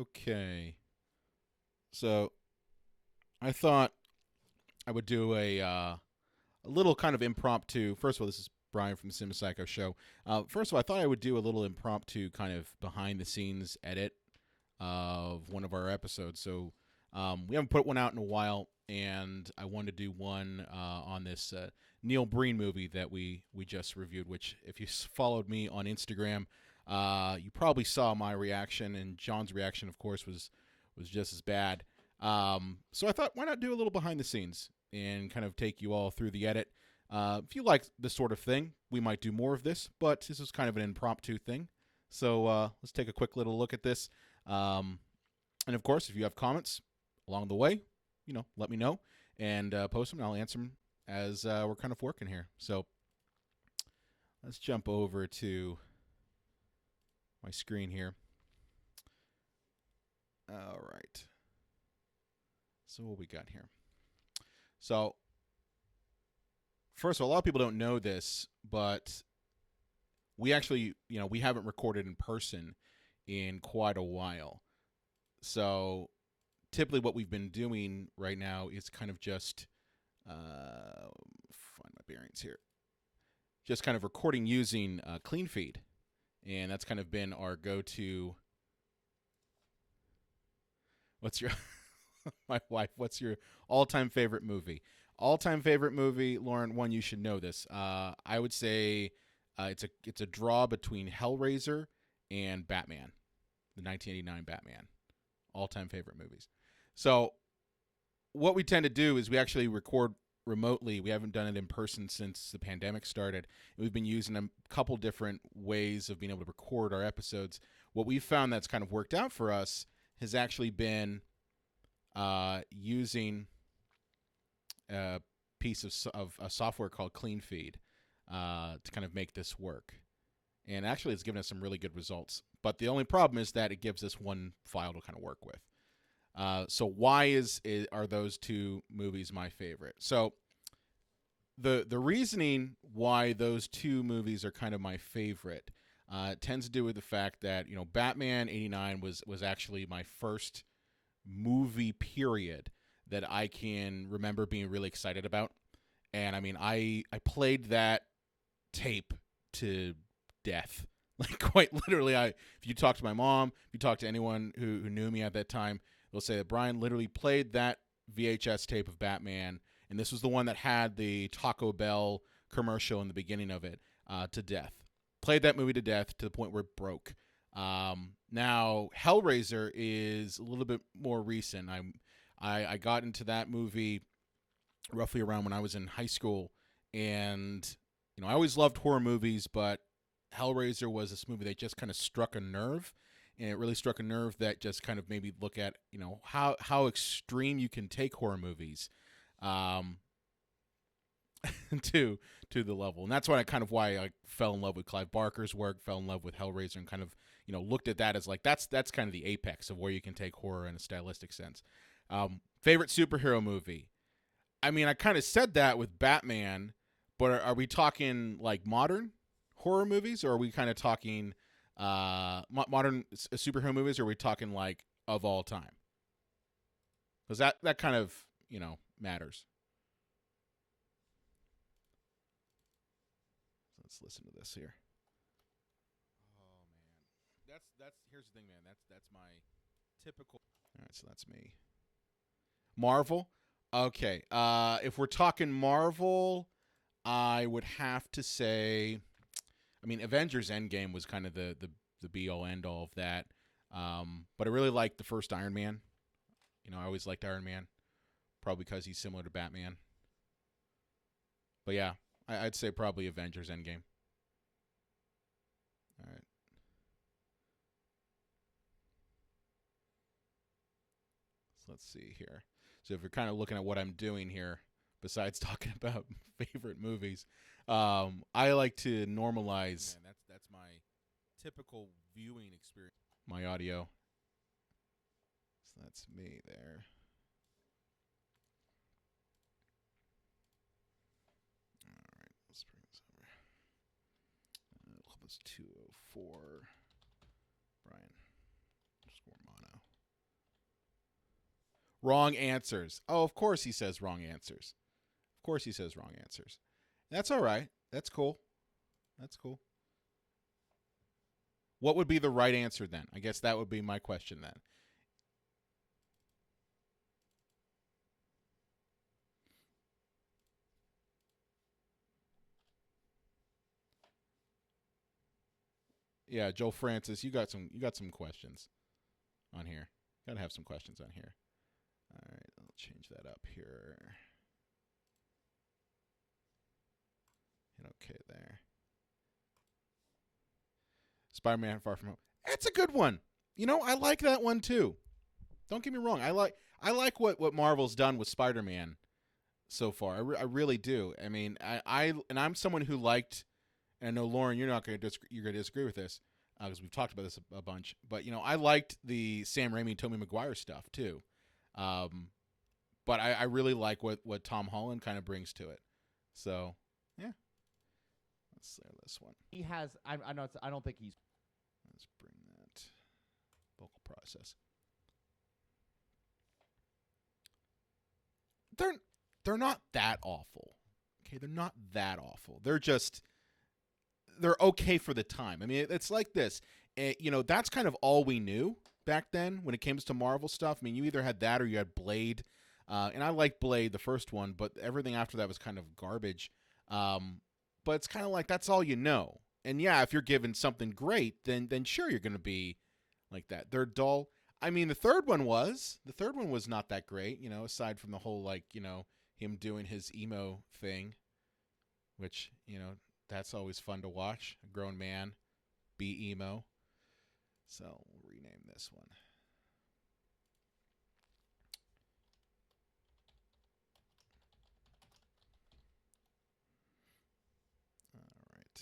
Okay. So I thought I would do a little kind of impromptu. First of all, this is Brian from the Cinema Psycho Show. First of all, I thought I would do a little impromptu kind of behind the scenes edit of one of our episodes. So we haven't put one out in a while, and I wanted to do one on this Neil Breen movie that we just reviewed. Which, if you followed me on Instagram, you probably saw my reaction, and John's reaction, of course, was just as bad. So I thought, why not do a little behind the scenes and kind of take you all through the edit. If you like this sort of thing, we might do more of this, but this is kind of an impromptu thing. So let's take a quick little look at this. And of course, if you have comments along the way, let me know and post them, and I'll answer them as we're kind of working here. So let's jump over to my screen here. All right. So what we got here? So first of all, a lot of people don't know this, but we actually, we haven't recorded in person in quite a while. So typically what we've been doing right now is kind of just, find my bearings here, just kind of recording using Clean Feed. And that's kind of been our go-to. What's your, my wife, what's your all-time favorite movie? All-time favorite movie, Lauren, one, you should know this. I would say it's a draw between Hellraiser and Batman, the 1989 Batman. All-time favorite movies. So what we tend to do is we actually record remotely. We haven't done it in person since the pandemic started. We've been using a couple different ways of being able to record our episodes. What we've found that's kind of worked out for us has actually been using a piece of a software called Clean Feed to kind of make this work. And actually, it's given us some really good results. But the only problem is that it gives us one file to kind of work with. So why are those two movies my favorite? So the reasoning why those two movies are kind of my favorite tends to do with the fact that Batman '89 was actually my first movie period that I can remember being really excited about. And I mean, I played that tape to death. Like, quite literally, if you talk to my mom, if you talk to anyone who knew me at that time, they'll say that Brian literally played that VHS tape of Batman, and this was the one that had the Taco Bell commercial in the beginning of it, to death. Played that movie to death to the point where it broke. Now, Hellraiser is a little bit more recent. I got into that movie roughly around when I was in high school, and I always loved horror movies, but Hellraiser was this movie that just kind of struck a nerve, and it really struck a nerve that just kind of made me look at how extreme you can take horror movies to the level. And that's why I fell in love with Clive Barker's work, fell in love with Hellraiser, and kind of looked at that as like that's kind of the apex of where you can take horror in a stylistic sense. Favorite superhero movie? I mean, I kind of said that with Batman, but are we talking like modern horror movies, or are we kind of talking modern superhero movies, or are we talking like of all time? Because that kind of matters. Let's listen to this here. Oh man, that's here's the thing, man. That's my typical. All right, so that's me. Marvel. Okay. If we're talking Marvel, I would have to say, I mean, Avengers Endgame was kind of the be all end all of that. But I really liked the first Iron Man. I always liked Iron Man, probably because he's similar to Batman. But yeah, I'd say probably Avengers Endgame. All right. So let's see here. So if you're kind of looking at what I'm doing here, besides talking about favorite movies, I like to normalize. Man, that's my typical viewing experience. My audio. So that's me there. All right, let's bring this over. Club is 204. Brian. Score mono. Wrong answers. Oh, of course he says wrong answers. Of course he says wrong answers. That's all right. That's cool. That's cool. What would be the right answer then? I guess that would be my question then. Yeah, Joe Francis, you got some questions on here. Gotta have some questions on here. All right, I'll change that up here. Hit okay there. Spider-Man Far From Home. It's a good one. I like that one too. Don't get me wrong. I like what Marvel's done with Spider-Man so far. I really do. I mean, I'm someone who liked, and I know Lauren, you're going to disagree with this because we've talked about this a bunch. But I liked the Sam Raimi, Tobey Maguire stuff too. But I really like what Tom Holland kind of brings to it. So yeah, let's say this one. He has. I know. I don't think he's. Let's bring that vocal process. They're not that awful. Okay, they're not that awful. They're okay for the time. I mean, it's like this. That's kind of all we knew back then when it came to Marvel stuff. I mean, you either had that or you had Blade. And I liked Blade, the first one, but everything after that was kind of garbage. But it's kind of like that's all you know. And yeah, if you're given something great, then sure you're going to be like that. They're dull. I mean, the third one was not that great, aside from the whole him doing his emo thing, which, that's always fun to watch. A grown man be emo. So we'll rename this one. All right.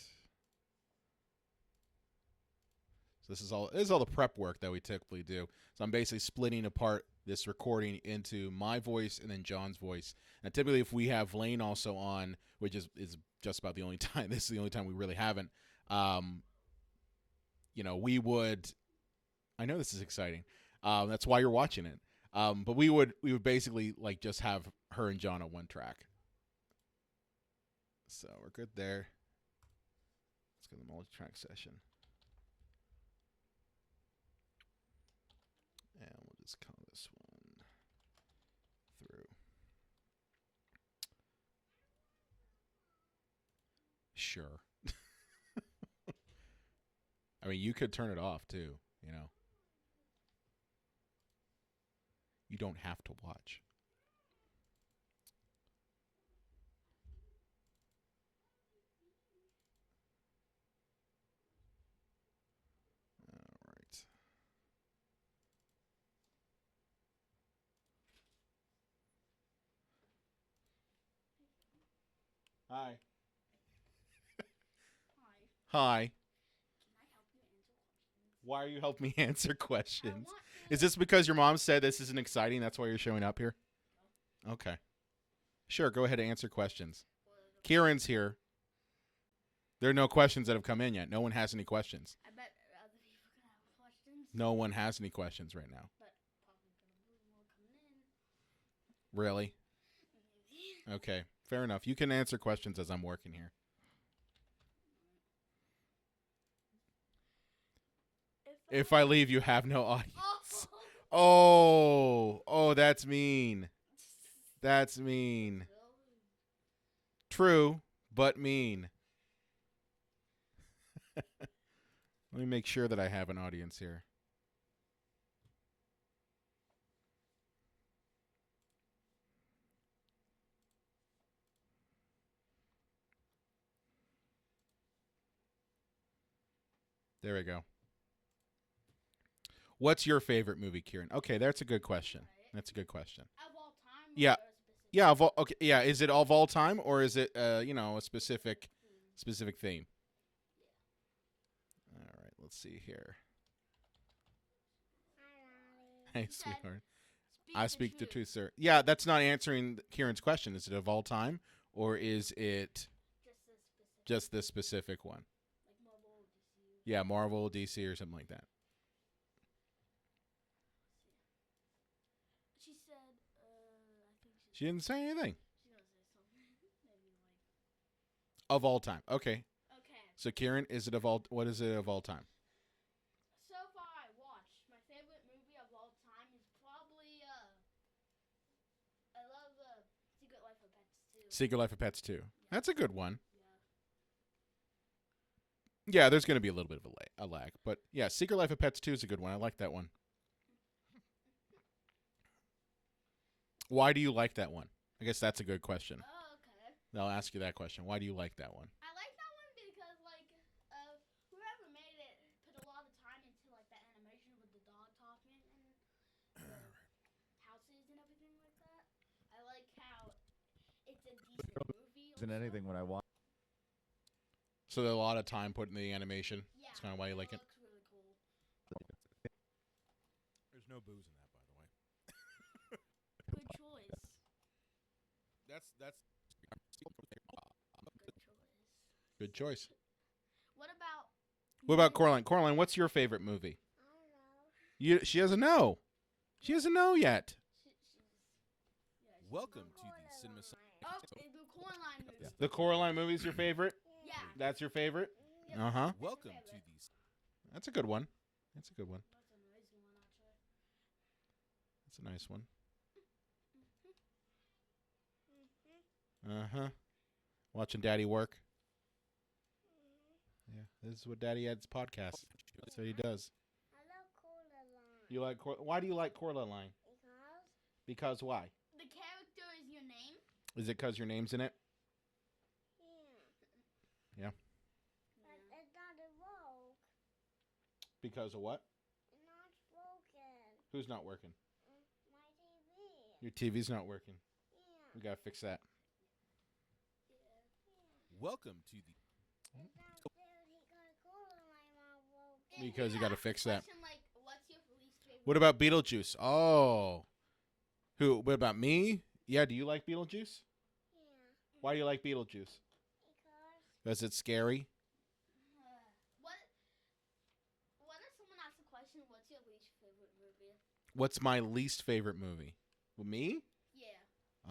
So this is all the prep work that we typically do. So I'm basically splitting apart this recording into my voice and then John's voice. And typically if we have Lane also on, which is just about the only time, this is the only time we really haven't, we would, I know this is exciting. That's why you're watching it. But we would basically just have her and John on one track. So we're good there. Let's go to the multi-track session. And we'll just call this one THRU. Sure. I mean, you could turn it off too, You don't have to watch. All right. Hi. Hi. Why are you helping me answer questions? Is this because your mom said this isn't exciting? That's why you're showing up here? Okay. Sure, go ahead and answer questions. Kieran's here. There are no questions that have come in yet. No one has any questions. I bet other people can have questions. No one has any questions right now. But probably more coming in. Really? Okay, fair enough. You can answer questions as I'm working here. If I leave, you have no audience. Oh, that's mean. That's mean. True, but mean. Let me make sure that I have an audience here. There we go. What's your favorite movie, Kieran? Okay, that's a good question. That's a good question. Of all time? Yeah. Yeah, okay. Yeah, is it of all time or is it a specific theme? Yeah. All right, let's see here. Hey, sweetheart. I speak the truth, sir. Yeah, that's not answering Kieran's question. Is it of all time or is it just this specific one? Like Marvel, DC. Yeah, Marvel, DC, or something like that. She said She didn't say anything. She's gonna say something. Maybe like. Of all time. Okay. Okay. So Kieran, is it of all? What is it of all time? So far, I watched. My favorite movie of all time is probably I love Secret Life of Pets too. Secret Life of Pets 2. That's a good one. Yeah. Yeah, there's going to be a little bit of a lag. But yeah, Secret Life of Pets 2 is a good one. I like that one. Why do you like that one? I guess that's a good question. Oh, okay. I'll ask you that question. Why do you like that one? I like that one because like whoever made it put a lot of time into like the animation with the dog talking and houses and everything like that. I like how it's a decent movie. Isn't anything when I watch. So there's a lot of time put in the animation. Yeah. That's kind of why you like it. Looks really cool. There's no booze in that, by the way. Good choice. That's Good choice. good choice. What about? What about Coraline? Coraline, what's your favorite movie? I don't know. She doesn't know. She doesn't know yet. She's Welcome to the cinema. Oh, the Coraline movie. The Coraline movie's your favorite? Yeah. That's your favorite? Yep. Uh-huh. Welcome Favorite. to the. That's a good one. That's a good one. That's an amazing one, actually. That's a nice one. Uh-huh. Watching Daddy work. Yeah, this is what Daddy Ed's podcast. That's what he does. I love Coraline. You like why do you like Coraline? Because why? The character is your name? Is it because your name's in it? Yeah. But it's not a rogue. Because of what? It's not broken. Who's not working? My TV. Your TV's not working. Yeah. We gotta fix that. Welcome to the. It's not there. He got Coraline all broken. Because you gotta fix that. Question, like, what's your least favorite? What about Beetlejuice? Oh. Who? What about me? Yeah, do you like Beetlejuice? Yeah. Why do you like Beetlejuice? Because. Because it's scary? What if someone asks a question, what's your least favorite movie? What's my least favorite movie? Well, me? Yeah.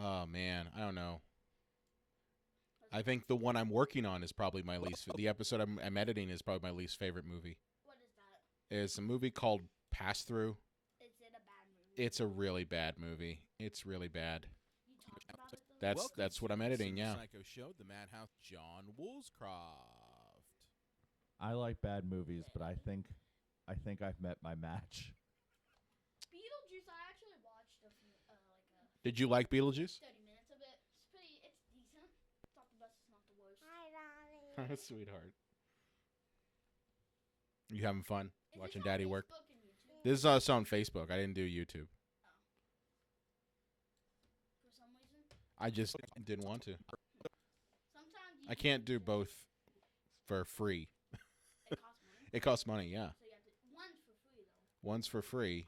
Oh, man. I don't know. I think the one I'm working on is probably my least. The episode I'm editing is probably my least favorite movie. What is that? It's a movie called THRU. Is it a bad movie? It's a really bad movie. It's really bad. You talked about it though? That's what I'm editing, yeah. Psycho Show, the Madhouse, John Woolscroft. I like bad movies, but I think I've met my match. Beetlejuice, I actually watched Did you like Beetlejuice? 30 minutes of it. It's decent. It's not the best, it's not the worst. Hi, Daddy. Sweetheart. You having fun watching on Daddy work? Facebook and YouTube? This is us on Facebook. I didn't do YouTube. For some reason. I just didn't want to. Sometimes I can't do both for free. It costs money. It costs money, yeah. So you have to. One's for free though. One's for free.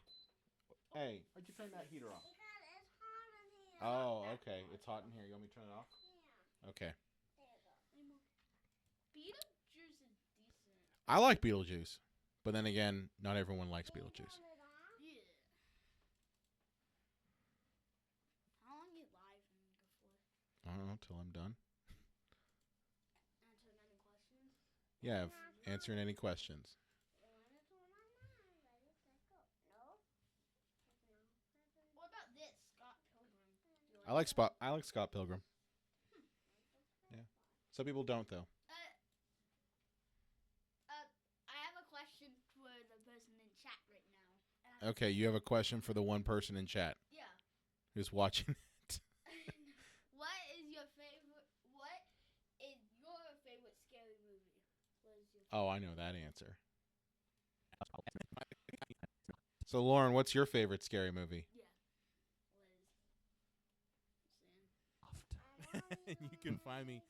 Hey, why'd you turn that heater off? Because it's hot in here. Oh, okay. It's hot in here. You want me to turn it off? Yeah. Okay. There you go. Beetlejuice is decent. I like Beetlejuice. But then again, not everyone likes Beetlejuice. Yeah. How long you live and go for? I don't know till I'm done. Answer any questions? Yeah, answering any questions. What about this, Scott Pilgrim? Do you I like Scott Pilgrim. Yeah. Some people don't though. I have a question for the person in chat right now. Okay, you have a question for the one person in chat Yeah. who's watching it. What is your favorite? What is your favorite scary movie? What is your? Oh, I know that answer. So, Lauren, what's your favorite scary movie? Yeah. Liz. You can find me,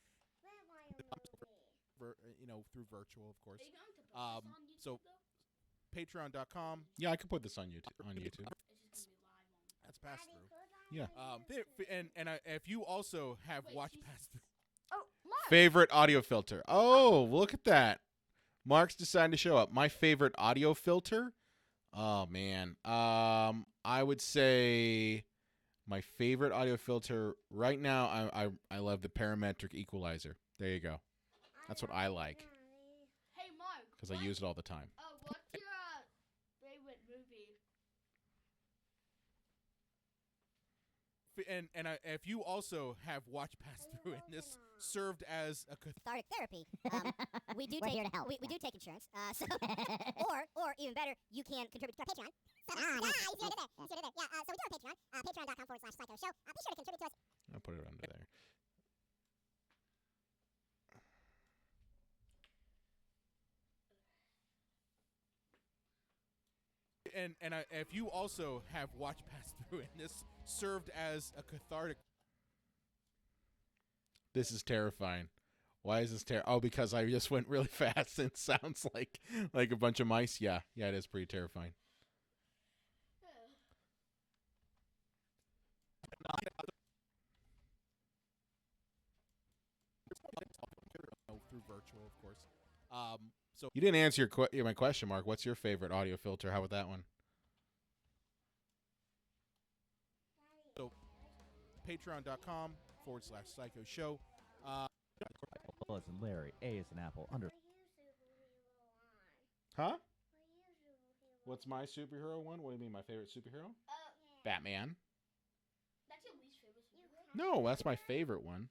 through virtual, of course. Are you going to put this on YouTube so- though? Patreon.com. Yeah, I could put this on YouTube. It's just gonna be live on. That's pass through. Yeah. If you also have Wait, watched she's- pass through, Oh, live. Favorite audio filter. Oh, look at that. Mark's deciding to show up. My favorite audio filter. Oh man. I would say My favorite audio filter right now, I love the parametric equalizer. There you go. That's what I like Hey, Mark. because I use it all the time. What's your favorite movie? If you also have watched Pass Through and this served as a cathartic therapy, we do We're take here to help. we do take insurance. Or even better, you can contribute to our Patreon. So, Ah, yeah, nice. easy to do there. Easy to do there. Yeah, so we do have Patreon. Patreon.com/Psycho Show. Be sure to contribute to us. I'll put it under there. If you also have watched Pass Through and this served as a cathartic. This is terrifying. Why is this Oh, because I just went really fast and it sounds like a bunch of mice. Yeah, it is pretty terrifying. Through virtual, of course. So You didn't answer my question, Mark. What's your favorite audio filter? How about that one? patreon.com/Psycho Show. L as in Larry, A as in Apple, under. Huh? What's my superhero one? What do you mean, my favorite superhero? Batman. That's your least favorite superhero? No, that's my favorite one.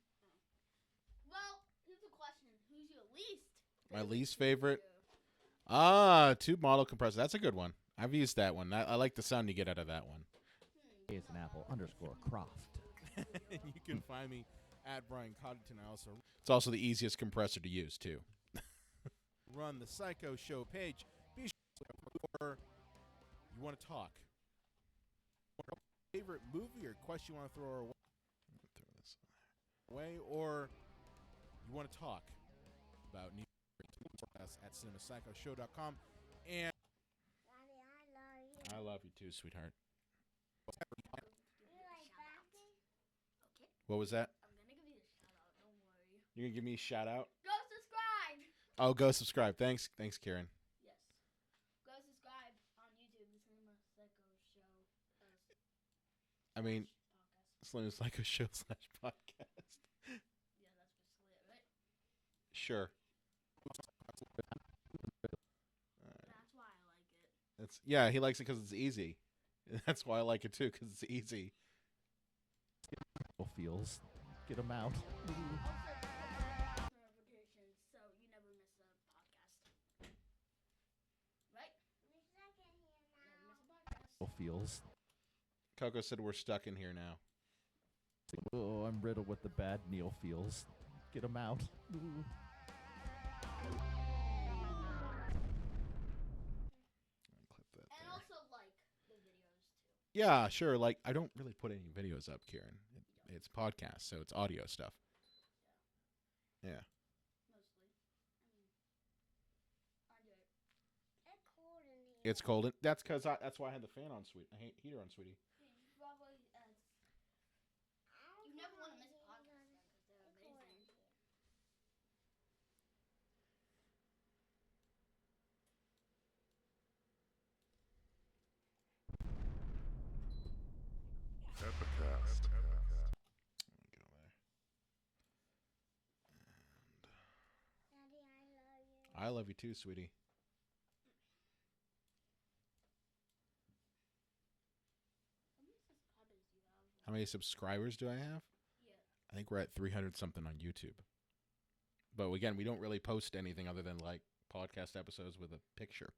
Well, here's the question. Who's your least? My least favorite? Ah, tube model compressor. That's a good one. I've used that one. I like the sound you get out of that one. A as in Apple, _Croft. You can find me at Brian Coddington. I also It's also the easiest compressor to use, too. run the Psycho Show page. Be sure you want to talk. Favorite movie or question you want to throw our way, or you want to talk about new us at cinemapsychoshow.com. And Daddy, I love you. I love you, too, sweetheart. You like Batman? Okay. What was that? I'm gonna give you a shout out. Don't worry. You gonna give me a shout out? Go subscribe. Oh, go subscribe. Thanks, Kieran. Yes. Go subscribe on YouTube. The Cinema Psycho Show. I mean, Podcast. Slim Psycho Show / podcast. Yeah, that's basically it, right? Sure. That's why I like it. He likes it because it's easy. That's why I like it too, because it's easy. Feels. Get them out. Also, notifications so you never miss a podcast. Right? We're stuck in here now. Never miss a podcast. Feels. Coco said we're stuck in here now. Oh, I'm riddled with the bad Neil feels. Get them out. Clip that And there. also like the videos too. Yeah, sure. Like, I don't really put any videos up, Kieran. It's podcast, so it's audio stuff. Yeah. Mostly. I do it. It's cold in here. It's cold. That's because that's why I had the fan on, heater on, sweetie. You probably, you never want to miss podcasts because they're amazing. Epicast. Go there. Daddy, I love you. I love you too, sweetie. How many subscribers do you have? How many subscribers do I have? Yeah. I think we're at 300 something on YouTube. But again, we don't really post anything other than like podcast episodes with a picture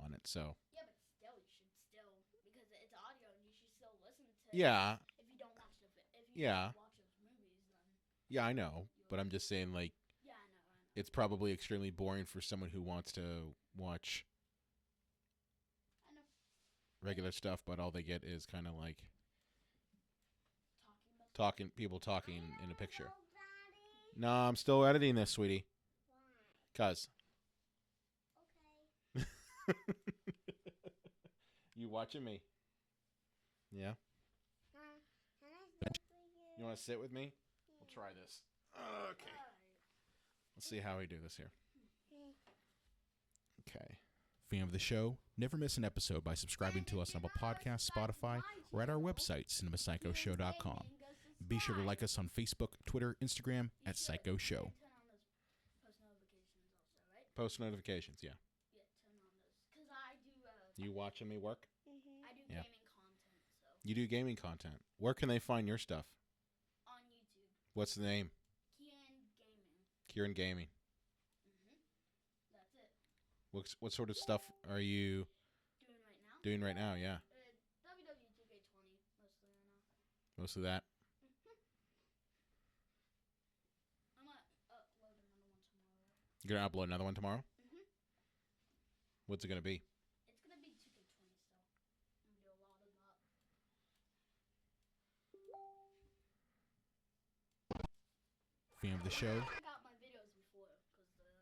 on it. So Yeah, but still, you should still, because it's audio and you should still listen to yeah, if you don't watch if you Yeah. don't watch those movies, then yeah, I know. But I'm just saying, like, yeah, I know. it's probably extremely boring for someone who wants to watch I know. regular stuff, but all they get is kind of like Talking about people talking in a picture. Daddy. No, I'm still editing this, sweetie. Why? Cause Okay. you watching me? Yeah. Can I sit with you? You want to sit with me? We'll try this. Okay. Alright. Let's see how we do this here. Okay. Fan of the show? Never miss an episode by subscribing to us on Apple Podcasts, Spotify, or at our website, cinemapsychoshow.com. Be sure to like us on Facebook, Twitter, Instagram at Psycho Show. Turn on those post notifications also, right? Post notifications, yeah. Yeah, turn on those. Because I do, You watching me work? I do Yeah. gaming content, so. You do gaming content. Where can they find your stuff? On YouTube. What's the name? Kieran Gaming. Kieran Gaming. That's it. What sort of stuff are you Doing right now? doing right now? Yeah, WWE 2K20, mostly right now. mostly that. I'm gonna upload another one tomorrow. You're gonna upload another one tomorrow. Mhm. What's it gonna be? It's gonna be 2K20 still. I'm gonna do a lot of that. Fan of the show? I got my videos before because they're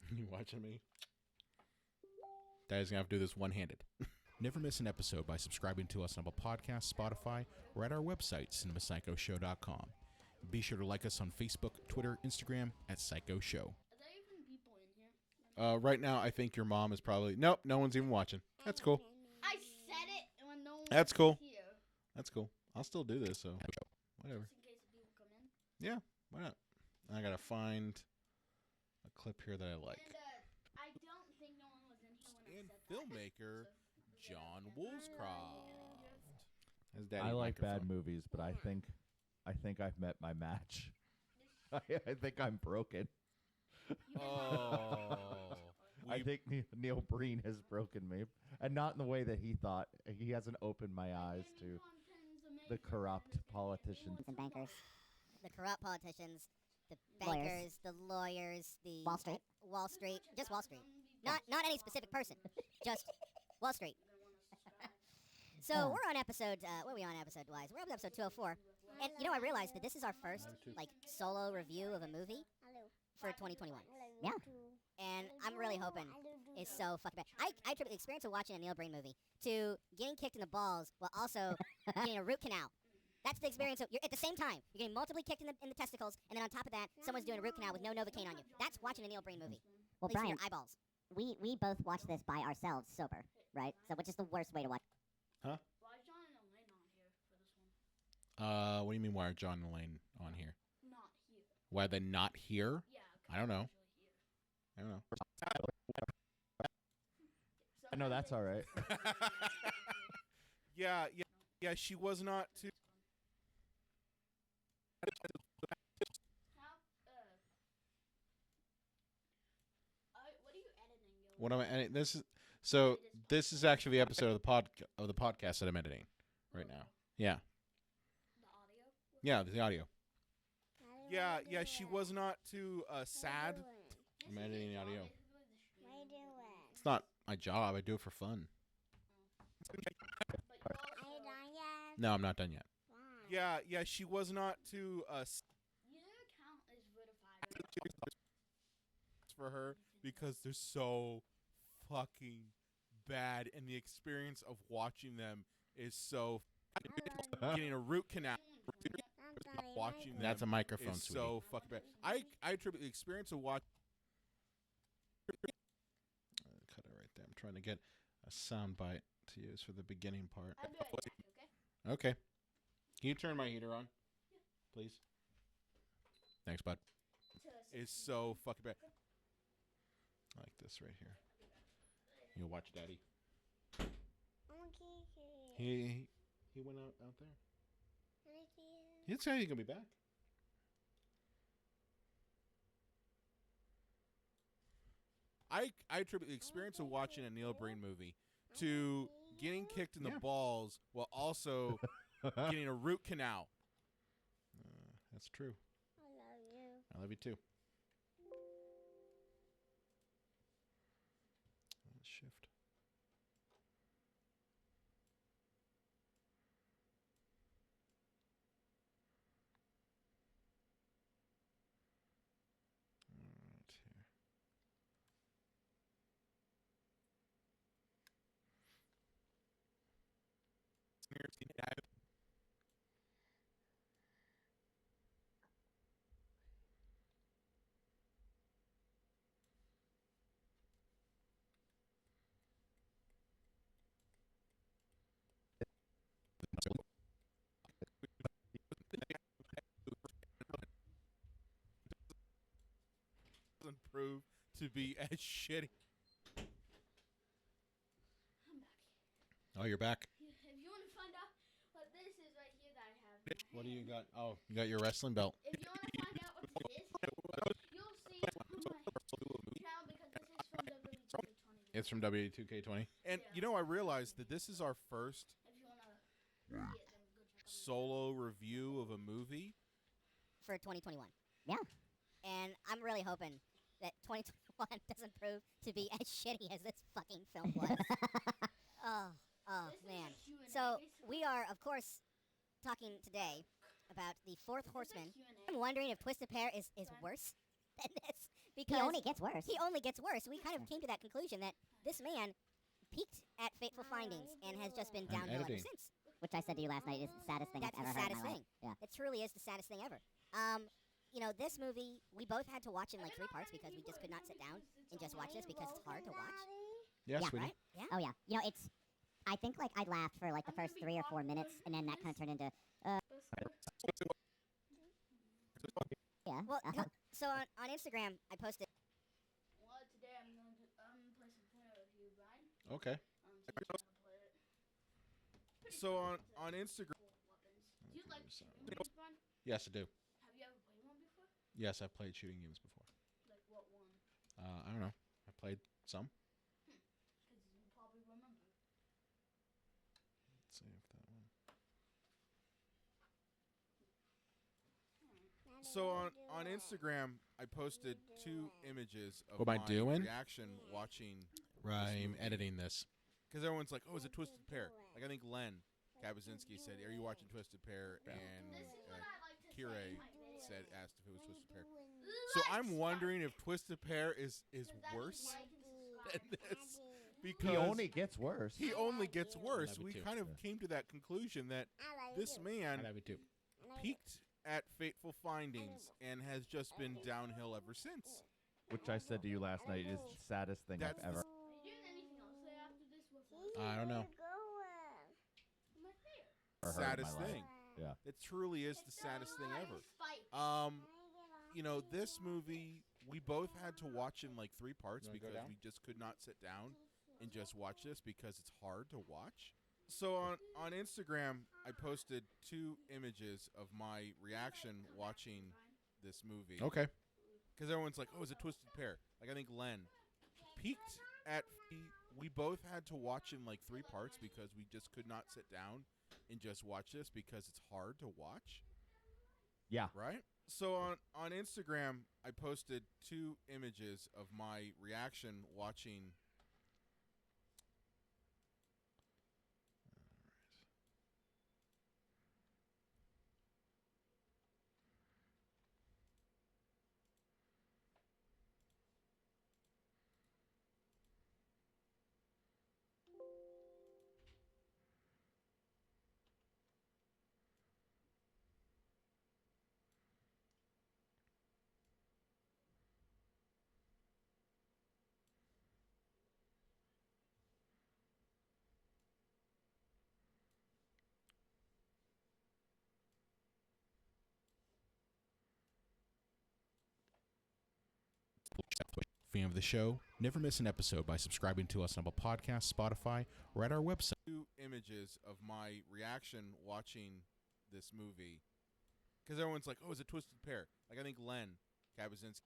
amazing. You watching me? Daddy's gonna have to do this one-handed. Never miss an episode by subscribing to us on Apple Podcasts, Spotify, or at our website, cinemapsychoshow.com. Be sure to like us on Facebook, Twitter, Instagram at Psycho Show. Are there even people in here? Right now, I think your mom is probably nope. No one's even watching. That's cool. I said it when no one That's was cool. here. That's cool. I'll still do this. So whatever. Just in case the people come in. Yeah. Why not? I gotta find a clip here that I like. And I don't think no one was in here when And I said filmmaker that. John Woolscroft. Has Daddy I like bad microphone. movies, but I think I've met my match. I think I'm broken. Oh. I think Neil Breen has broken me, and not in the way that he thought. He hasn't opened my eyes to the corrupt politicians. The bankers. The corrupt politicians, the Lawyers. bankers, the lawyers, the Wall Street. Wall Street, just Wall Street. Not any specific person, just Wall Street. So we're on episode. What are we on episode wise? We're up to episode 204, and you know I realized that this is our first like solo review of a movie for 2021. Yeah. And I'm really hoping it's so fucking bad. I attribute the experience of watching a Neil Breen movie to getting kicked in the balls while also getting a root canal. That's the experience. You're at the same time. You're getting multiply kicked in the testicles, and then on top of that, someone's doing a root canal with no Novocaine on you. That's watching a Neil Breen movie. Well, At least for Brian, your eyeballs. we both watched this by ourselves, sober, right? So, which is the worst way to watch? Why is John and Elaine on here for this one? What do you mean? Why are John and Elaine on here? Not here. Why are they not here? Yeah. I don't know. Usually here. I don't know. I know that's all right. Yeah, she was not too. How? What are you editing? Gil? What am I editing? This is actually the episode of the podcast that I'm editing right now. Yeah. The audio? Yeah, the audio. Yeah, she was not too sad. I'm editing the audio. What are you doing? It's not my job. I do it for fun. But you also, No, I'm not done yet. Yeah, she was not too your account is verified. for her because they're so fucking bad, and the experience of watching them is so getting a root canal. Watching them That's a microphone, is sweetie. so fucking bad. I attribute the experience of watching. Cut it right there. I'm trying to get a sound bite to use for the beginning part. I'll be right back, okay? Okay. Can you turn my heater on, please? Thanks, bud. Is so fucking bad. I like this right here. You watch Daddy. He went out there. He said he's gonna be back. I attribute the experience of watching a Neil Breen movie to getting kicked in the Yeah. balls while also getting a root canal. That's true. I love you too. Let's shift. Right here. to be as shitty. I'm back. Oh, you're back. If you want to find out what this is right here that I have in my What do you hand, got? Oh, you got your wrestling belt. if you want to find out what this is, you'll see it on my channel because this is from WWE2K20. It's from W2K20. And Yeah. you know, I realized that this is our first If you want to see it, then go check out solo review of a movie. For 2021. Yeah. And I'm really hoping that 2021 doesn't prove to be as shitty as this fucking film was. oh This is a man. Q&A, So basically. we are, of course, talking today about the Fourth This is a Horseman. Q&A. I'm wondering if Twisted Pair is worse than this because He only gets worse. he only gets worse. We kind of came to that conclusion that this man peaked at Fateful Findings and has just been And downhill ever editing. since. Which I said to you last night is the saddest thing That's I've the ever heard in saddest my thing. life. Yeah. It truly is the saddest thing ever. You know, this movie we both had to watch in like 3 parts because we just could not sit down and just watch this because it's hard to watch. Yes, Yeah, sweetie. Right? Yeah. Oh yeah. You know, it's. I think like I laughed for like the first 3 or 4 minutes, and then that kind of turned into. Yeah. Well, uh-huh. so on Instagram I posted. Well, today I'm going to play some Twitter with you, Brian. Okay. So you know how to play it. Pretty So fun. on It's Instagram, cool weapons. Do you like So- shooting games, Brian? Yes, I do. Have you ever played one before? Yes, I've played shooting games before. Like what one? I don't know. I played some. Because you probably remember. Let's see if that one. so on Instagram, I posted 2 images of What am I my doing? reaction watching. I'm movie. editing this. Because everyone's like, "Oh, it's a Twisted Pair." Like I think Len Kabazinski said, "Are you watching Twisted Pair?" Yeah. And This is what I like to Kire say in my videos. said asked if it was Twisted Pair. So I'm Let's wondering if Twisted Pair is 'Cause that worse means like and than subscribe. this He because only gets worse. he only gets worse. Love you We too. kind of Yeah. came to that conclusion that this I man love you too. peaked at Fateful Findings and has just been downhill ever since. Which I said to you last night is the saddest thing That's I've ever. Are you doing anything else there after this? What's I don't know. my hair? Ever heard in my Saddest life. thing. Yeah. It truly is the saddest thing ever. Spike. You know, this movie we both had to watch in like 3 parts You wanna go because down? we just could not sit down and just watch this because it's hard to watch. So on Instagram, I posted 2 images of my reaction watching this movie. Okay. Because everyone's like, "Oh, it's a Twisted Pair." Like I think Len peaked at. We both had to watch in like 3 parts because we just could not sit down and just watch this because it's hard to watch. Yeah. Right? So on Instagram, I posted 2 images of my reaction watching. Fan of the show? Never miss an episode by subscribing to us on Apple Podcasts, Spotify, or at our website. 2 images of my reaction watching this movie. Because everyone's like, "Oh, it's a Twisted Pair." Like I think Len Kabazinski.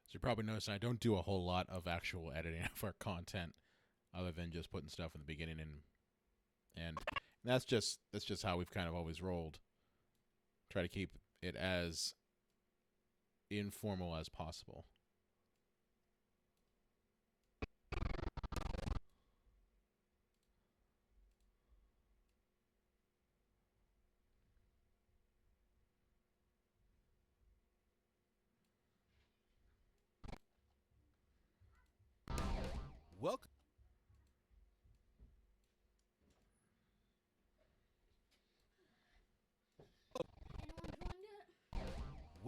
So you probably noticed I don't do a whole lot of actual editing of our content, other than just putting stuff in the beginning and that's just how we've kind of always rolled. Try to keep it as informal as possible. Welcome. Anyone joined it?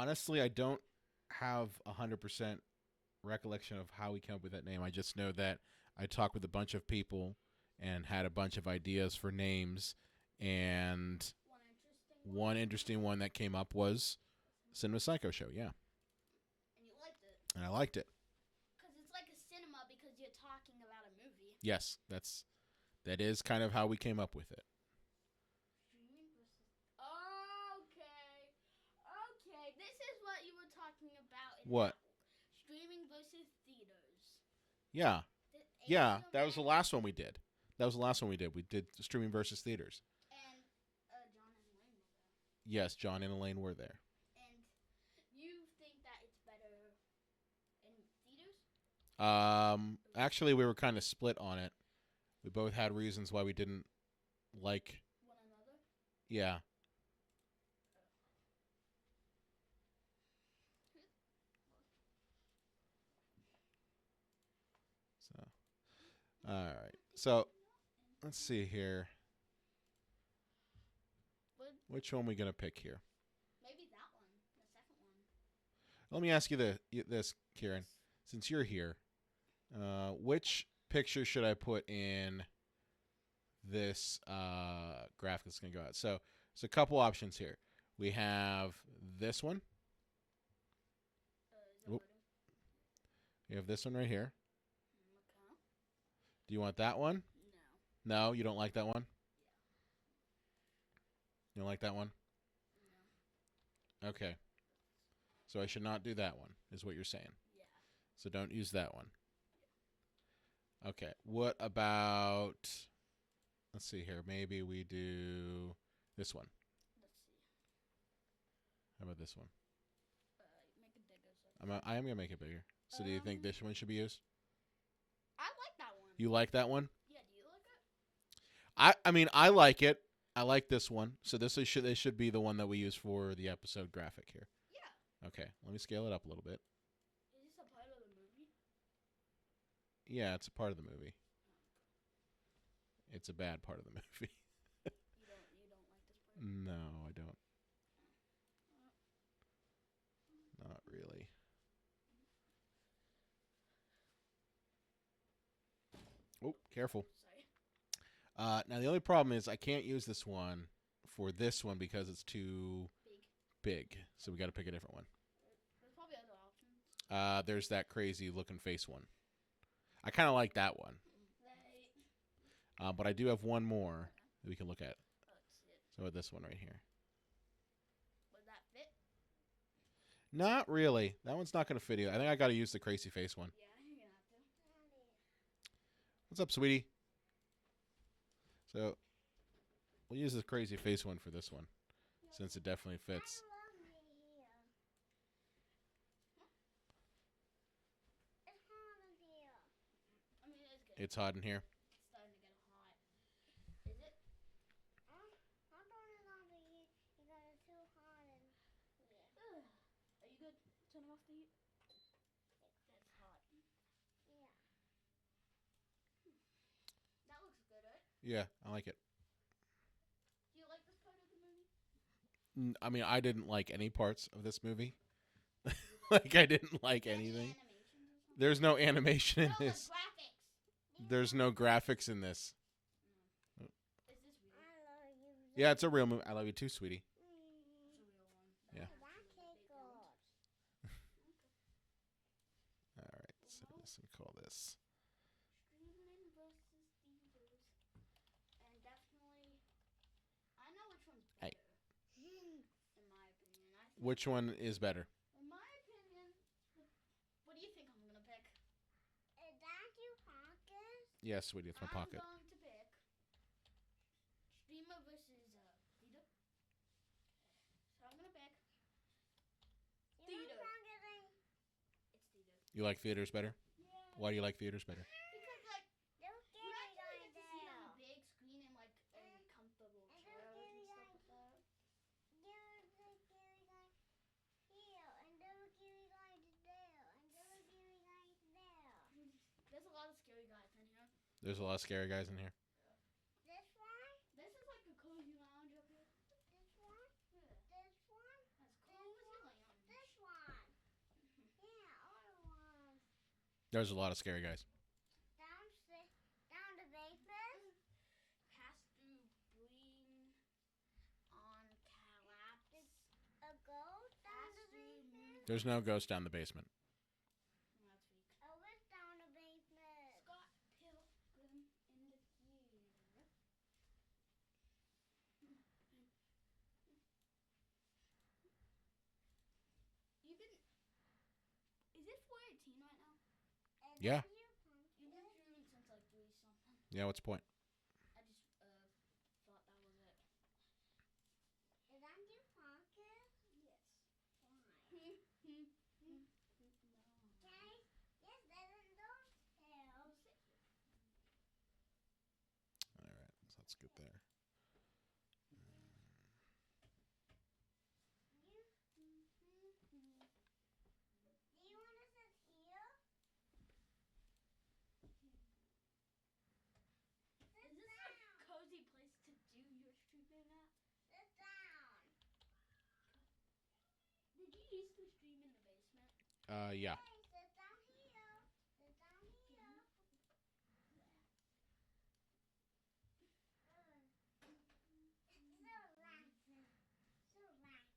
Honestly, I don't have 100% recollection of how we came up with that name. I just know that I talked with a bunch of people and had a bunch of ideas for names, and one interesting one that came up was Cinema Psycho Show. Yeah, And you liked it. and I liked it. Because it's like a cinema because you're talking about a movie. Yes, that is kind of how we came up with it. Streaming versus. Okay. Okay. This is what you were talking about. What? Streaming versus theaters. Yeah, The yeah, HBO that was the Max last one we did. We did streaming versus theaters. And John and Elaine were there. Yes, John and Elaine were there. And you think that it's better in theaters? Actually, we were kind of split on it. We both had reasons why we didn't like. One another? Yeah. So, all right. So, let's see here. Which one are we gonna pick here? Maybe that one. The second one. Let me ask you this, Kieran. Since you're here, which picture should I put in this graphic that's going to go out? So, there's a couple options here. We have this one. Is it Oop. better? We have this one right here. Okay. Do you want that one? No. No, you don't like that one? You don't like that one? No. Okay. So I should not do that one, is what you're saying. Yeah. So don't use that one. Okay. What about, let's see here. Maybe we do this one. Let's see. How about this one? Make it bigger. So I am going to make it bigger. So do you think this one should be used? I like that one. You like that one? Yeah, do you like it? I mean, I like it. I like this one. So this should be the one that we use for the episode graphic here. Yeah. Okay. Let me scale it up a little bit. Is this a part of the movie? Yeah, it's a part of the movie. It's a bad part of the movie. You don't like this part? No, I don't. Not really. Oh, careful. Sorry. Now the only problem is I can't use this one for this one because it's too big. So we got to pick a different one. There's probably other options. There's that crazy looking face one. I kind of like that one. But I do have one more that we can look at. Let's see it. So this one right here. Would that fit? Not really. That one's not going to fit you. I think I got to use the crazy face one. Yeah, you're gonna have to. What's up, sweetie? So we'll use the crazy face one for this one, since it definitely fits. I mean, it's good. It's hot in here. It's starting to get hot. Is it? Are you good? Turn off the heat. That's hot. That looks good, right? Yeah, I like it. Do you like this part of the movie? I mean, I didn't like any parts of this movie. Like, I didn't like anything. There's no animation in No, the this. graphics. There's no graphics in this. Is this real? Yeah, it's a real movie. I love you too, sweetie. It's a real one. Yeah. Okay. All right, so let's call this. Streaming versus theaters. And definitely, I know which one's Hey. better. In my opinion. I think, Which one is better? in my opinion, what do you think I'm going to pick? Yes, sweetie, it's my pocket. I'm going to pick streamer versus theater. So I'm going to pick theater. It's theater. You like theaters better? Yeah. Why do you like theaters better? Because like you actually get to see it on a big screen and like a comfortable chair and stuff like that. There's a lot of scary guys in here. There's a lot of scary guys in here. This is like a cozy lounge up here. Yeah. That's cozy lounge. There's a lot of scary guys. Down the basement. Pass through Breen on collapse. A ghost down the basement. There's no ghost down the basement. That's weak. I was down the basement. Scott Pilgrim in the theater. You can. Is it 418 right now? Yeah. You've been streaming since like 3 something. Yeah, what's the point? I just thought that was it. Is that your pocket? Yes. Why? No. Guys, yes, doesn't those help? All right, so let's get there. Do you want to sit here? Is this a cozy place to do your streaming at? Sit down. Did you used to stream in the basement? Yeah. Hey, sit down here. Sit down here. So relaxing. So relaxing. No back and relax. Go back and relax.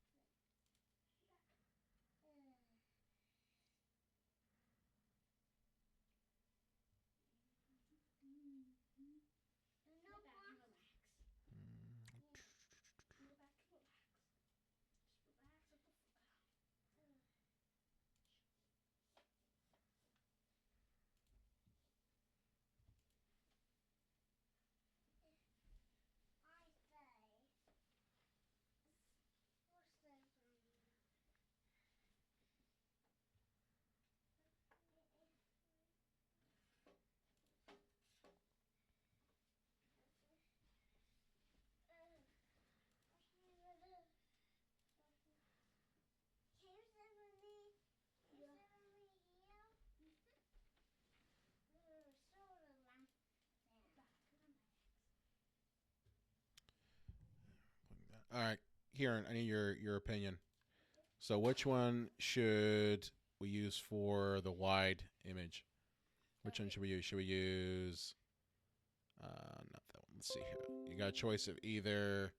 Just relax at the I say. What's this on you? Can you sit with me? Can you sit with me here? So relaxing. Back relax. All right, here, I need your opinion. So, which one should we use for the wide image? Which one should we use? Should we use? Not that one. Let's see here. You got a choice of either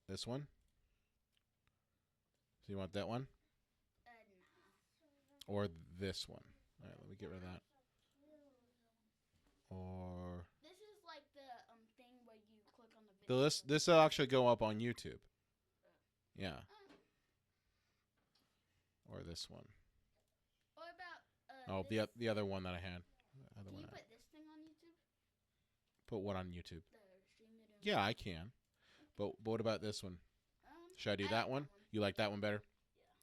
this one. So you want that one No. or this one? All right, let me get rid of that. Or This is like the thing where you click on the video. this will actually go up on YouTube. Yeah. Or this one. Or about Oh, this, the other one that I had. The other can one you I- put this thing on YouTube? Put what on YouTube? The stream video. Yeah, I can. But what about this one? Should I do that like one? You like that one better?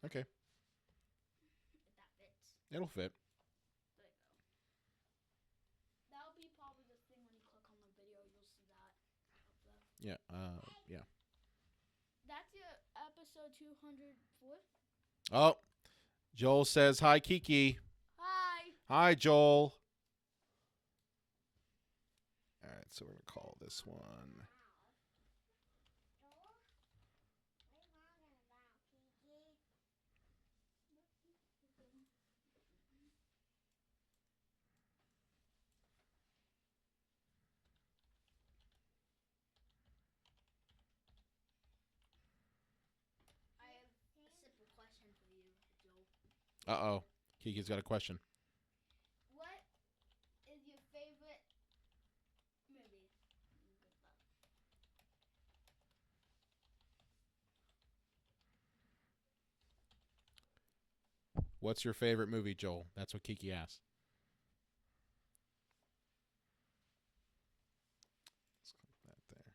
Yeah. Okay. If that fits. It'll fit. There you go. That'll be probably the thing when you click on the video, you'll see that up there. Yeah. Yeah. That's your episode 204. Oh, Joel says hi, Kiki. Hi. Hi, Joel. All right, so we're gonna call this one. I have a simple question for you, Joe. Uh-oh. Kiki's got a question. What is your favorite movie? What's your favorite movie, Joel? That's what Kiki asked. Let's click that there.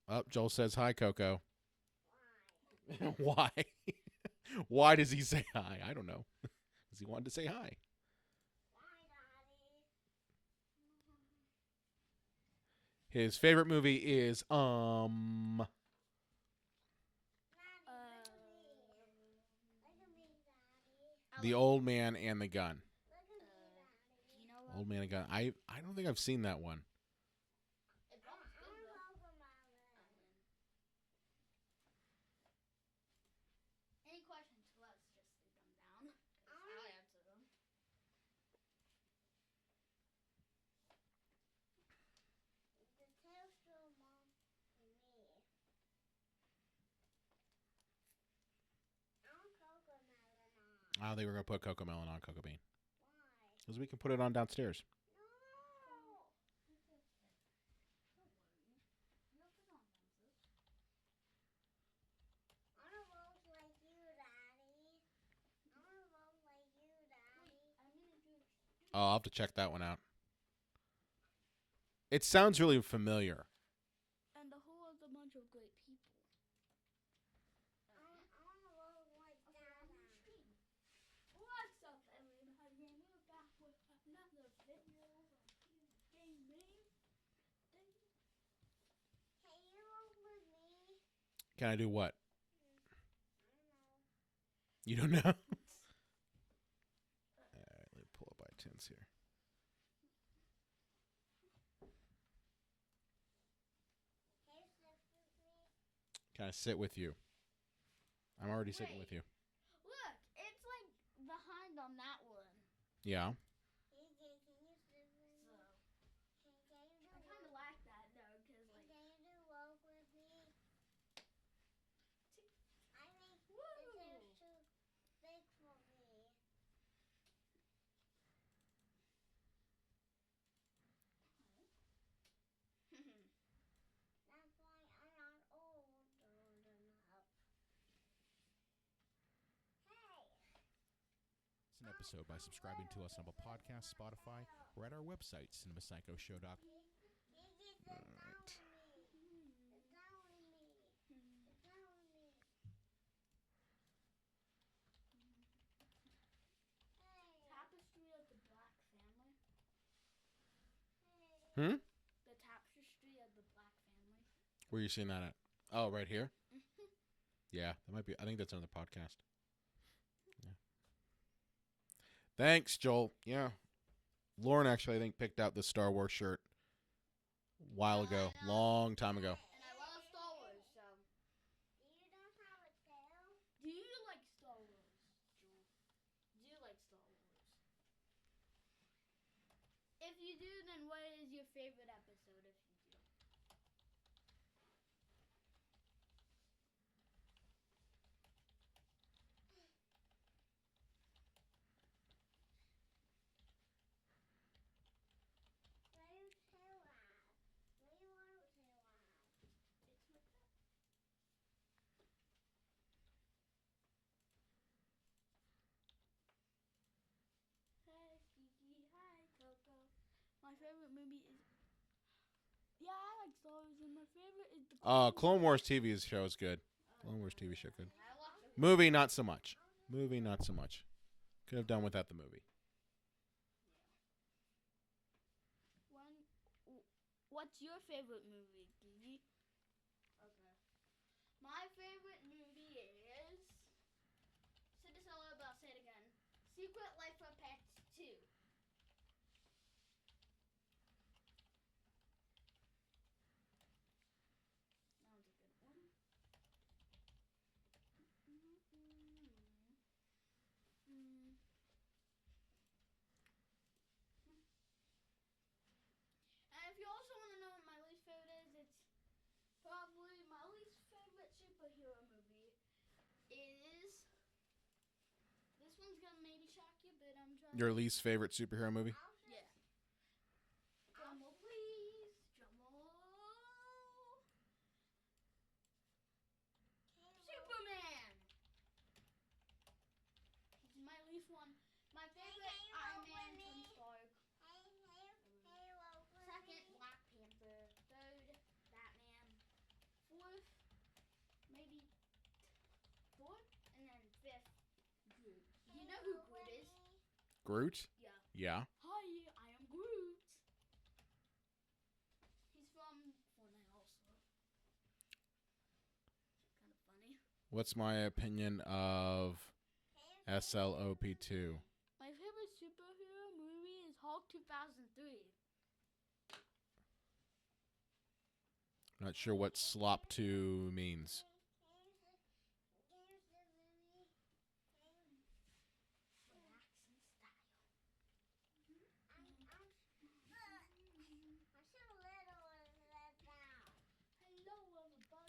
Oh, Joel says hi, Coco. Why? Why does he say hi? I don't know. Because he wanted to say hi. His favorite movie is The Old Man and the Gun. You know what? Old Man and Gun. I don't think I've seen that one. I think we're gonna put Coco Melon on Coco Bean Why? because we can put it on downstairs. No. It's okay. Don't worry. You'll put on fences. I wanna vote like you, Daddy. I wanna vote like you, Daddy. Wait, I'm gonna do. Oh, I'll have to check that one out. It sounds really familiar. And the whole other bunch of great people. I wanna vote like Daddy. What's up, everybody? And we're back with another video of gaming. Can you vote with me? Can I do what? I don't know. You don't know? All right, let me pull up iTunes here. Can you sit with me? Can I sit with you? I'm already sitting with you. Look, it's like behind on that one. Yeah. Can you sit with me? Can you do I kind of like that though, cause like. Can you do walk with me? I think the chair's too big for me. That's why I'm not old enough. Hey. It's an episode by subscribing to us on Apple Podcasts, Spotify, or at our website, cinemapsychoshow.com. All right. Sit down with me. Sit down with me. Hey. Tapestry of the Black Family. Hey. Hmm? The Tapestry of the Black Family. Where are you seeing that at? Oh, right here? Yeah, that might be. I think that's another podcast. Yeah. Thanks, Joel. Yeah. Lauren actually, I think, picked out the Star Wars shirt a while ago. Long time ago. And I love Star Wars, so. You don't have a tail? Do you like Star Wars, Joel? Do you like Star Wars? If you do, then what is your favorite episode if you do? Where you tail at? Where you want to tail at? It's like that. Hey, Kiki. Hi, Coco. My favorite movie is. Yeah, I like Star Wars, and my favorite is the. Clone Wars TV show is good. Clone Wars TV show good. I watched it. Movie, not so much. Movie, not so much. Could have done without the movie. What's your favorite movie, Gigi? Okay. My favorite movie is. Say this out loud, but I'll say it again. Secret Life of Pets 2. That one's a good one. And if you also want to know what my least favorite is, it's probably my least favorite superhero movie is. This one's gonna maybe shock you, but I'm trying. Your least favorite superhero movie? Yeah. Drumroll, please. Drumroll. Superman. He's my least one. My favorite Iron Man, Tony Stark. Second, Black Panther. Third, Batman. Fourth, maybe Thor. And then fifth, Groot. Do you know who Groot is? Groot? Yeah. Yeah. Hi, I am Groot. He's from Fortnite also. Kind of funny. What's my opinion of SLOP2? My favorite superhero movie is Hulk 2003. Not sure what SLOP2 means.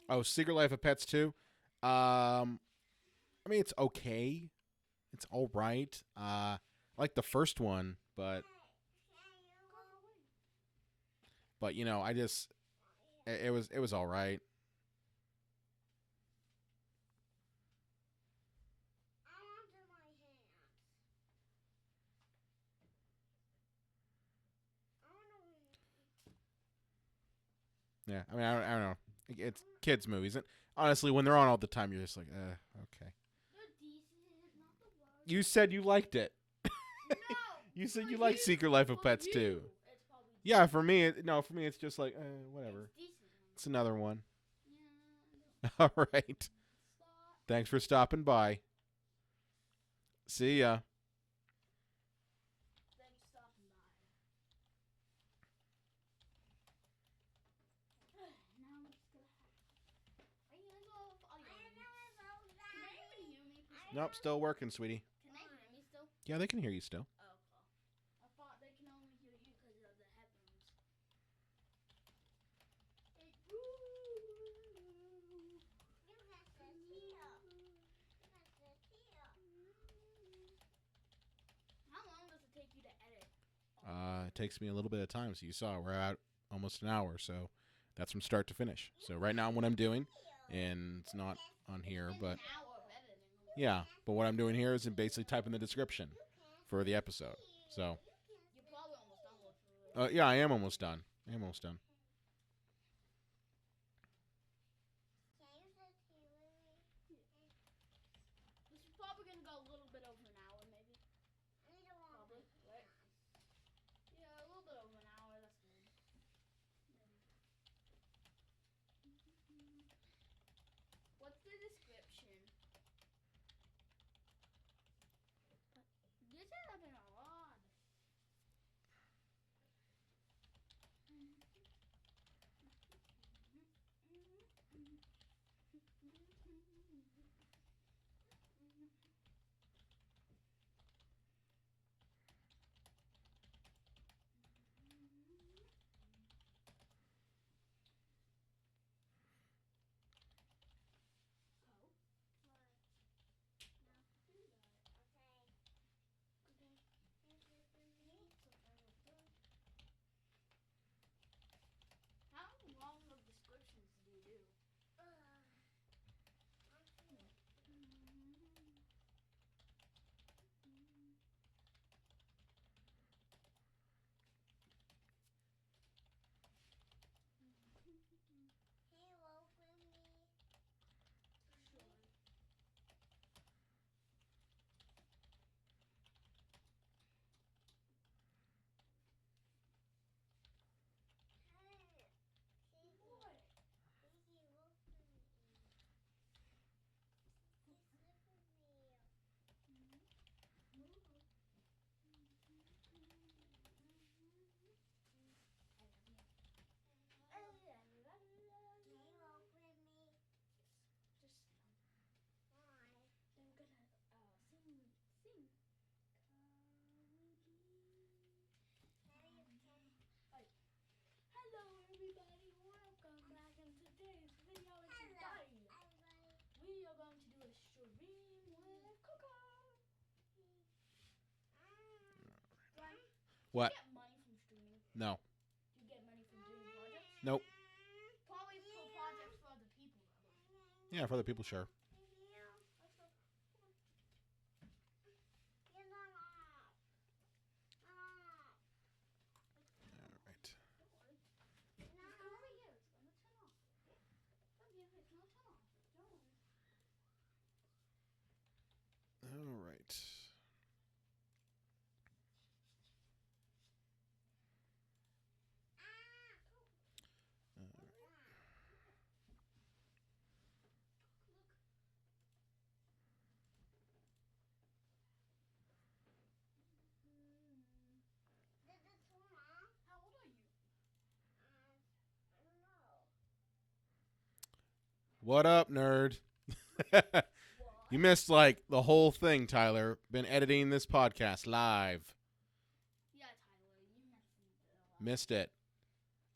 Oh, Secret Life of Pets 2. I mean, it's okay. It's all right. I like the first one, but you know, I just it was all right. Yeah, I mean, I don't know. It's kids movies, and honestly, when they're on all the time, you're just like, okay. They're decent, not the worst. You said you liked it. No. You said for you like Secret Life of for Pets you, too. It's probably Yeah, for me, for me, it's just like, whatever. It's decent. It's another one. Yeah. All right. Stop. Thanks for stopping by. See ya. Thanks for stopping by. Now I'm just gonna have. Are you guys all audio? Can anybody hear me? Nope, still working, sweetie. Can they hear me still? Yeah, they can hear you still. Oh, cool. I thought they can only hear you because of the headphones. How long does it take you to edit? It takes me a little bit of time. So you saw we're at almost an hour. So that's from start to finish. So right now, what I'm doing, and it's not on here, It's but an hour of editing. yeah. But what I'm doing here is basically typing the description for the episode. So You're probably almost done with it. yeah, I am almost done. I am almost done. This is probably gonna go a little bit over an hour, maybe. Probably, right? Yeah, a little bit over an hour. That's good. Maybe. What's the description? This is happening a lot. How long of descriptions do you do? Hello everybody, welcome back in today's video. We are going to do a stream with Coco. Brian, What? do you get money from streaming? No. Do you get money from doing projects? Nope. Probably for projects for other people though. Yeah, for other people, sure. All right. Let's go over here. It's gonna turn off. Come here. It's gonna turn off. Don't worry. All right. How old are you? What up, nerd? You missed like the whole thing, Tyler. Been editing this podcast live. Yeah, Tyler, you messed it up. Missed it.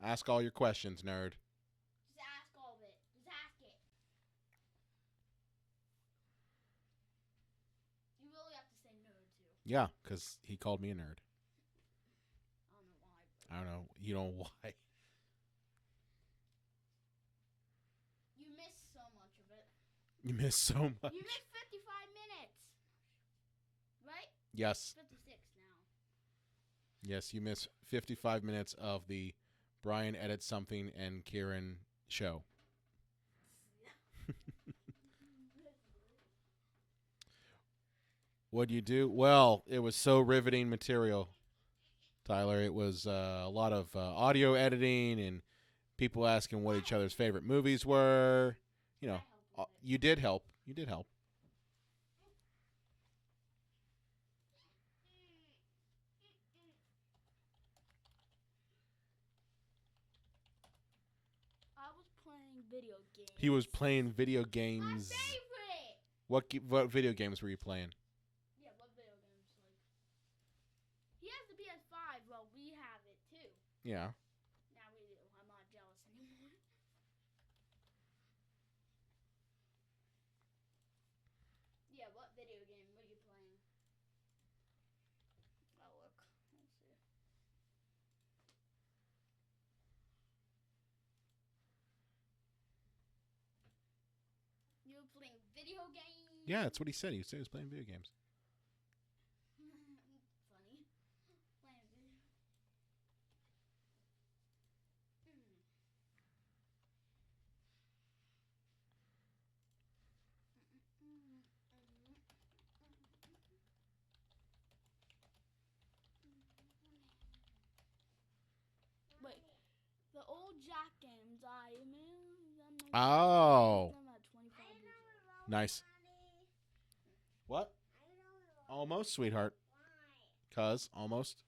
Ask all your questions, nerd. Just ask all of it. Just ask it. You really have to Yeah, because he called me a nerd. I don't know why. I don't know. You know why? You missed so much of it. You missed so much. You missed 55 minutes. Right? Yes. 56 now. Yes, you missed 55 minutes of the Brian edits something and Kieran show. What'd you do? Well, it was so riveting material, Tyler. It was a lot of audio editing and people asking what each other's favorite movies were. You know, you did help. You did help. I was playing video games. He was playing video My games. favorite. What video games were you playing? Yeah, what video games? Like, he has the PS5. Well, we have it too. Yeah. Now we do. I'm not jealous anymore. Yeah, what video game were you playing? Oh, look. Let's see. You were playing video games? Yeah, that's what he said. He said he was playing video games. Funny. Playing video. Wait, the old Jack games, Oh. I'm at 25 years old. Nice. What? Almost, sweetheart. Cuz, almost.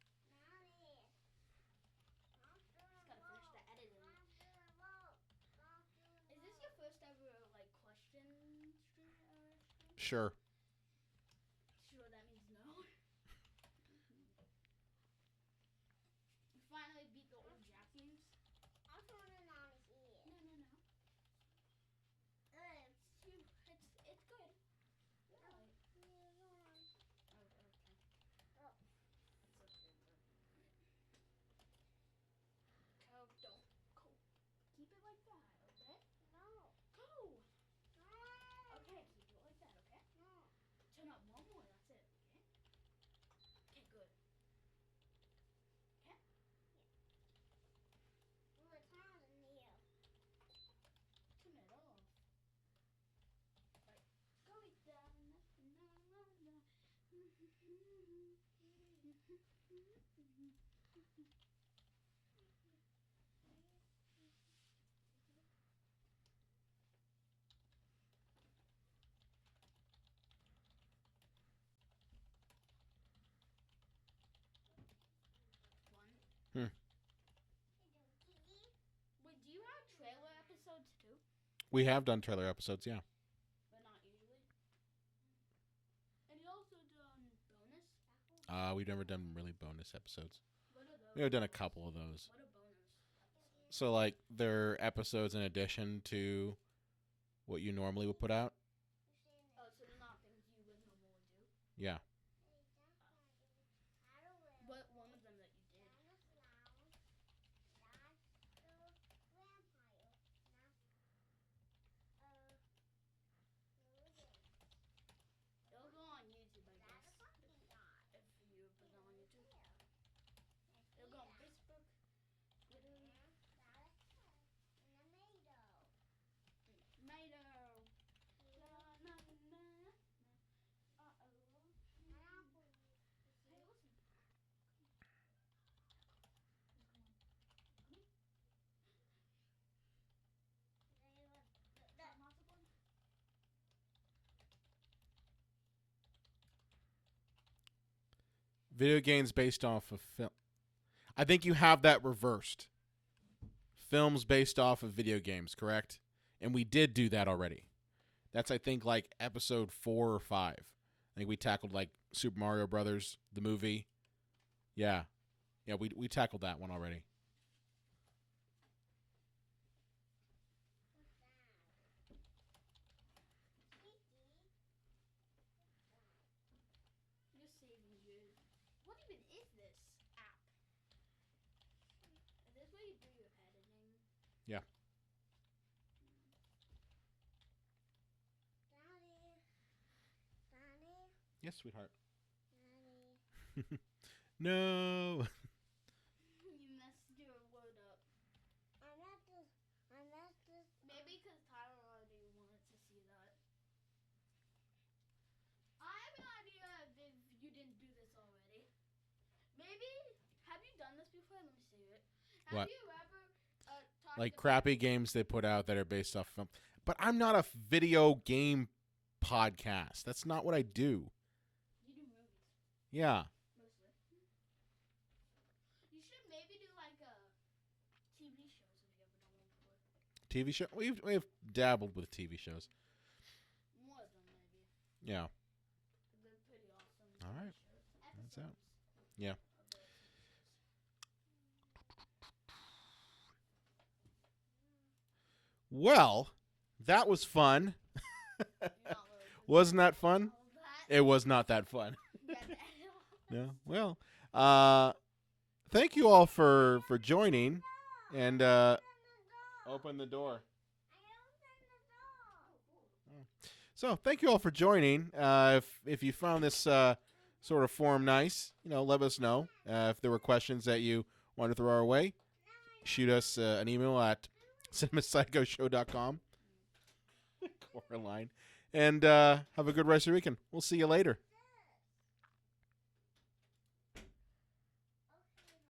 Just gotta finish the editing. Is this your first ever, like, question stream? Sure. Sure, that means no. You finally beat the old Jack games? No, no, no. It's good. Why? Oh, okay. It's okay, but... don't go. Keep it like that, okay? Go! Okay, keep it like that, okay? Turn up one more, that's it, okay? Okay, good. Okay? Turn it off. Right. Go like that. One. Wait, do you have trailer episodes too? We have done trailer episodes, yeah. But not usually. And you also done bonus? We've never done really bonus episodes. What are those? We've done a couple of those. What are bonus episodes? So, like, they're episodes in addition to what you normally would put out. Oh, so they're not things you would normally do? Yeah. What one of them that you did? It'll go on YouTube, I guess. If you put it on YouTube. It'll go on Facebook, Twitter. Tomato. Na, na, na, na. Uh-oh. Hey, listen. Video games based off of film. I think you have that reversed. Films based off of video games, correct? And we did do that already. That's, I think, like episode 4 or 5. I think we tackled like Super Mario Brothers, the movie. Yeah. Yeah, we tackled that one already. You're saving you. Yeah. Yes, sweetheart. No. You messed your word up. Maybe because Tyler already wanted to see that. I have an idea if you didn't do this already. Maybe, have you done this before? Let me see it. Have What? you ever talked Like about crappy games they put out that are based off film. But I'm not a video game podcast. That's not what I do. You do movies, Yeah. mostly. You should maybe do like TV shows if you ever done one before. TV show. We've dabbled with TV shows. More of them, maybe. Yeah. They're pretty awesome. All right. Shows. That's out. Episodes Yeah. of the TV shows. Well, that was fun. You're not really Wasn't that fun? all of that. It was not that fun. You had to edit all No. Well, thank you all for joining, and open the door. So thank you all for joining. If you found this sort of forum nice, let us know. If there were questions that you want to throw our way, shoot us an email at cinemapsychoshow.com. Coraline. And have a good rest of your weekend. We'll see you later.